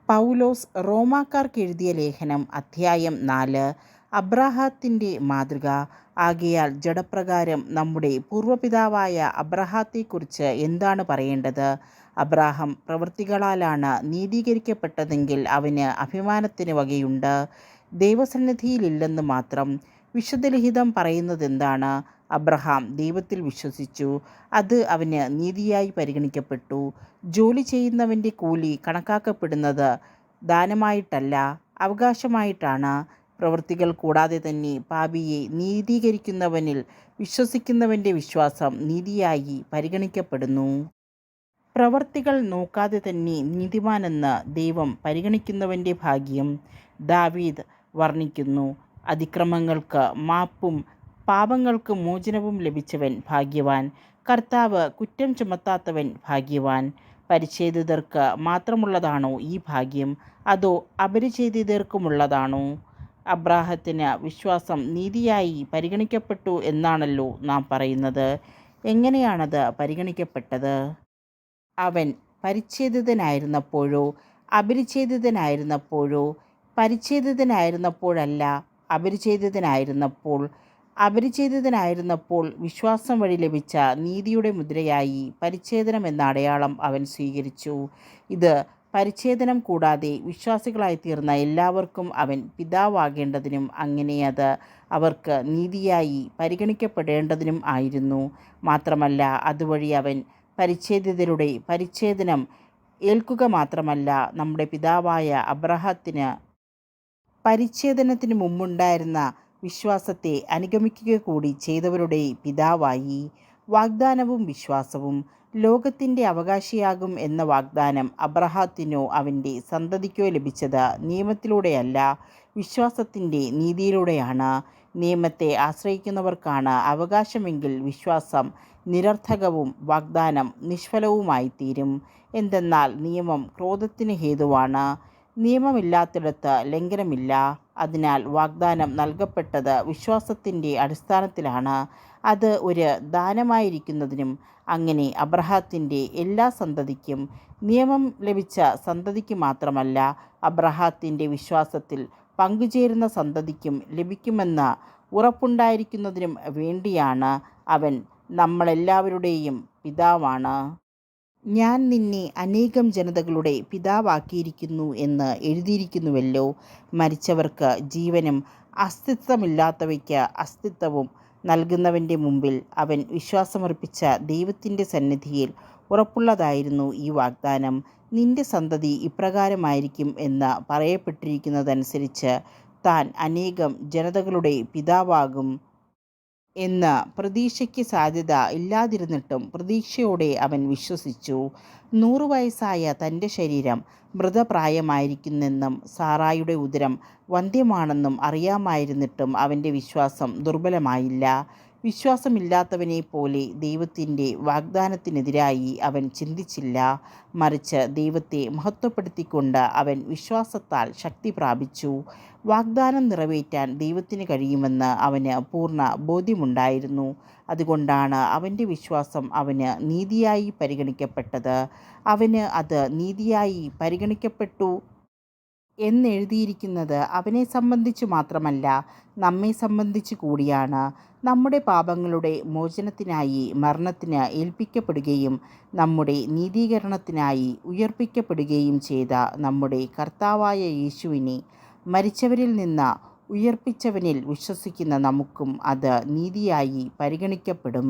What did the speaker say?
പൗലോസ് റോമാക്കാർക്ക് എഴുതിയ ലേഖനം അധ്യായം 4. അബ്രാഹത്തിൻ്റെ മാതൃക. ആകയാൽ ജഡപ്രകാരം നമ്മുടെ പൂർവ്വപിതാവായ അബ്രാഹത്തെക്കുറിച്ച് എന്താണ് പറയേണ്ടത്? അബ്രാഹാം പ്രവൃത്തികളാലാണ് നീതീകരിക്കപ്പെട്ടതെങ്കിൽ അവന് അഭിമാനത്തിന് വകയുണ്ട്. ദൈവസന്നിധിയിലില്ലെന്ന് മാത്രം. വിശുദ്ധലിഖിതം പറയുന്നതെന്താണ്? അബ്രഹാം ദൈവത്തിൽ വിശ്വസിച്ചു, അത് അവന് നീതിയായി പരിഗണിക്കപ്പെട്ടു. ജോലി ചെയ്യുന്നവൻ്റെ കൂലി കണക്കാക്കപ്പെടുന്നത് ദാനമായിട്ടല്ല, അവകാശമായിട്ടാണ്. പ്രവൃത്തികൾ കൂടാതെ തന്നെ പാപിയെ നീതീകരിക്കുന്നവനിൽ വിശ്വസിക്കുന്നവൻ്റെ വിശ്വാസം നീതിയായി പരിഗണിക്കപ്പെടുന്നു. പ്രവൃത്തികൾ നോക്കാതെ തന്നെ നീതിമാനെന്ന് ദൈവം പരിഗണിക്കുന്നവൻ്റെ ഭാഗ്യം ദാവീദ് വർണ്ണിക്കുന്നു. അതിക്രമങ്ങൾക്ക് മാപ്പും പാപങ്ങൾക്ക് മോചനവും ലഭിച്ചവൻ ഭാഗ്യവാൻ. കർത്താവ് കുറ്റം ചുമത്താത്തവൻ ഭാഗ്യവാൻ. പരിച്ഛേദിതർക്ക് മാത്രമുള്ളതാണോ ഈ ഭാഗ്യം, അതോ അപരിച്ഛേദിതർക്കുമുള്ളതാണോ? അബ്രാഹത്തിന് വിശ്വാസം നീതിയായി പരിഗണിക്കപ്പെട്ടു എന്നാണല്ലോ നാം പറയുന്നത്. എങ്ങനെയാണത് പരിഗണിക്കപ്പെട്ടത്? അവൻ പരിച്ഛേദിതനായിരുന്നപ്പോഴോ അപരിച്ഛേദിതനായിരുന്നപ്പോഴോ? പരിച്ഛേദിതനായിരുന്നപ്പോഴല്ല, അപരിച്ഛേദിതനായിരുന്നപ്പോൾ. അപരിച്ഛേദിതനായിരുന്നപ്പോൾ വിശ്വാസം വഴി ലഭിച്ച നീതിയുടെ മുദ്രയായി പരിച്ഛേദനം എന്ന അടയാളം അവൻ സ്വീകരിച്ചു. ഇത് പരിച്ഛേദനം കൂടാതെ വിശ്വാസികളായിത്തീർന്ന എല്ലാവർക്കും അവൻ പിതാവാകേണ്ടതിനും അങ്ങനെ അത് അവർക്ക് നീതിയായി പരിഗണിക്കപ്പെടേണ്ടതിനും ആയിരുന്നു. മാത്രമല്ല, അതുവഴി അവൻ പരിച്ഛേദിതരുടെ പരിച്ഛേദനം ഏൽക്കുക മാത്രമല്ല, നമ്മുടെ പിതാവായ അബ്രാഹത്തിന് പരിച്ഛേദനത്തിന് മുമ്പുണ്ടായിരുന്ന വിശ്വാസത്തെ അനുഗമിക്കുക കൂടി ചെയ്തവരുടെ പിതാവായി. വാഗ്ദാനവും വിശ്വാസവും. ലോകത്തിൻ്റെ അവകാശിയാകും എന്ന വാഗ്ദാനം അബ്രാഹത്തിനോ അവൻ്റെ സന്തതിക്കോ ലഭിച്ചത് നിയമത്തിലൂടെയല്ല, വിശ്വാസത്തിൻ്റെ നീതിയിലൂടെയാണ്. നിയമത്തെ ആശ്രയിക്കുന്നവർക്കാണ് അവകാശമെങ്കിൽ വിശ്വാസം നിരർത്ഥകവും വാഗ്ദാനം നിഷ്ഫലവുമായിത്തീരും. എന്തെന്നാൽ നിയമം ക്രോധത്തിന് ഹേതുവാണ്. നിയമമില്ലാത്തിടത്ത് ലംഘനമില്ല. അതിനാൽ വാഗ്ദാനം നൽകപ്പെട്ടത് വിശ്വാസത്തിൻ്റെ അടിസ്ഥാനത്തിലാണ്, അത് ഒരു ദാനമായിരിക്കുന്നതിനും. അങ്ങനെ അബ്രാഹത്തിൻ്റെ എല്ലാ സന്തതിക്കും, നിയമം ലഭിച്ച സന്തതിക്ക് മാത്രമല്ല, അബ്രാഹത്തിൻ്റെ വിശ്വാസത്തിൽ പങ്കുചേരുന്ന സന്തതിക്കും ലഭിക്കുമെന്ന് ഉറപ്പുണ്ടായിരിക്കുന്നതിനും വേണ്ടിയാണ്. അവൻ നമ്മളെല്ലാവരുടെയും പിതാവാണ്. ഞാൻ നിന്നെ അനേകം ജനതകളുടെ പിതാവാക്കിയിരിക്കുന്നു എന്ന് എഴുതിയിരിക്കുന്നുവല്ലോ. മരിച്ചവർക്ക് ജീവനും അസ്തിത്വമില്ലാത്തവയ്ക്ക് അസ്തിത്വവും നൽകുന്നവൻ്റെ മുമ്പിൽ അവൻ വിശ്വാസമർപ്പിച്ച ദൈവത്തിൻ്റെ സന്നിധിയിൽ ഉറപ്പുള്ളതായിരുന്നു ഈ വാഗ്ദാനം. നിന്റെ സന്തതി ഇപ്രകാരമായിരിക്കും എന്ന് പറയപ്പെട്ടിരിക്കുന്നതനുസരിച്ച് താൻ അനേകം ജനതകളുടെ പിതാവാകും എന്ന പ്രതീക്ഷയ്ക്ക് സാധ്യത ഇല്ലാതിരുന്നിട്ടും പ്രതീക്ഷയോടെ അവൻ വിശ്വസിച്ചു. 100 വയസ്സായ തൻ്റെ ശരീരം മൃതപ്രായമായിരിക്കുന്നെന്നും സാറായുടെ ഉദരം വന്ധ്യമാണെന്നും അറിയാമായിരുന്നിട്ടും അവൻ്റെ വിശ്വാസം ദുർബലമായില്ല. വിശ്വാസമില്ലാത്തവനെപ്പോലെ ദൈവത്തിൻ്റെ വാഗ്ദാനത്തിനെതിരായി അവൻ ചിന്തിച്ചില്ല. മറിച്ച് ദൈവത്തെ മഹത്വപ്പെടുത്തിക്കൊണ്ട് അവൻ വിശ്വാസത്താൽ ശക്തി പ്രാപിച്ചു. വാഗ്ദാനം നിറവേറ്റാൻ ദൈവത്തിന് കഴിയുമെന്ന് അവന് പൂർണ്ണ ബോധ്യമുണ്ടായിരുന്നു. അതുകൊണ്ടാണ് അവൻ്റെ വിശ്വാസം അവന് നീതിയായി പരിഗണിക്കപ്പെട്ടത്. അവന് അത് നീതിയായി പരിഗണിക്കപ്പെട്ടു എന്നെഴുതിയിരിക്കുന്നത് അവനെ സംബന്ധിച്ചു മാത്രമല്ല, നമ്മെ സംബന്ധിച്ചു കൂടിയാണ്. നമ്മുടെ പാപങ്ങളുടെ മോചനത്തിനായി മരണത്തിന് ഏൽപ്പിക്കപ്പെടുകയും നമ്മുടെ നീതീകരണത്തിനായി ഉയർപ്പിക്കപ്പെടുകയും ചെയ്ത നമ്മുടെ കർത്താവായ യേശുവിനെ മരിച്ചവരിൽ നിന്ന് ഉയർപ്പിച്ചവനിൽ വിശ്വസിക്കുന്ന നമുക്കും അത് നീതിയായി പരിഗണിക്കപ്പെടും.